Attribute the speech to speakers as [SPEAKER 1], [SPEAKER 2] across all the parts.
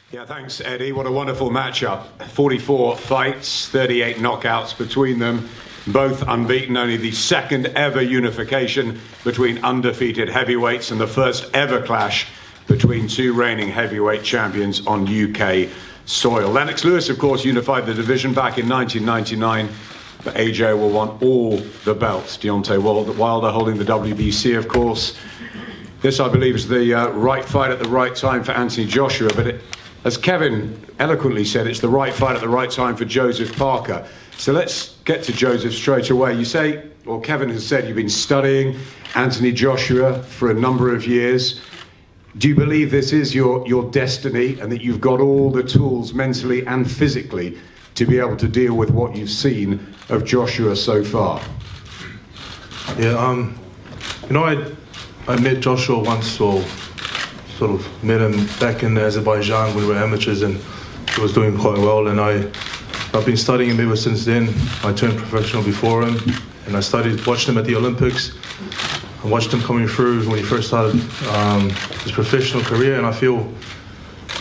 [SPEAKER 1] Yeah, thanks, Eddie. What a wonderful matchup. 44 fights, 38 knockouts between them. Both unbeaten, only the second ever unification between undefeated heavyweights and the first ever clash between two reigning heavyweight champions on UK soil. Lennox Lewis, of course, unified the division back in 1999, but AJ will want all the belts. Deontay Wilder holding the WBC, of course. This, I believe, is the right fight at the right time for Anthony Joshua, but as Kevin eloquently said, it's the right fight at the right time for Joseph Parker. So let's get to Joseph straight away. You say, or Kevin has said, you've been studying Anthony Joshua for a number of years. Do you believe this is your destiny and that you've got all the tools mentally and physically to be able to deal with what you've seen of Joshua so far?
[SPEAKER 2] Yeah, I met Joshua once, or sort of met him back in Azerbaijan when we were amateurs, and he was doing quite well, and I've been studying him ever since then. I turned professional before him, and I watched him at the Olympics. I watched him coming through when he first started his professional career, and I feel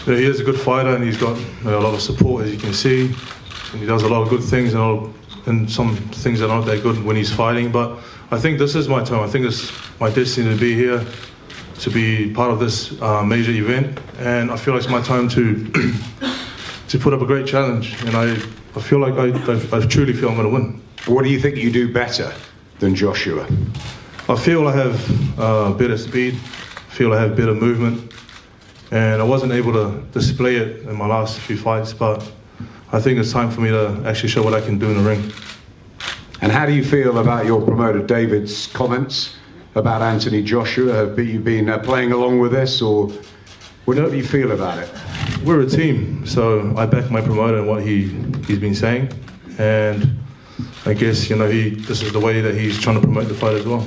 [SPEAKER 2] he is a good fighter, and he's got a lot of support, as you can see, and he does a lot of good things, and some things are not that good when he's fighting. But I think this is my time. I think it's my destiny to be here, to be part of this major event, and I feel like it's my time to put up a great challenge, and I feel like I truly feel I'm going to win.
[SPEAKER 1] What do you think you do better than Joshua?
[SPEAKER 2] I feel I have better speed, I feel I have better movement, and I wasn't able to display it in my last few fights, but I think it's time for me to actually show what I can do in the ring.
[SPEAKER 1] And how do you feel about your promoter David's comments about Anthony Joshua? Have you been playing along with this, or what do you feel about it?
[SPEAKER 2] We're a team, so I back my promoter and what he's been saying, and I guess this is the way that he's trying to promote the fight as well.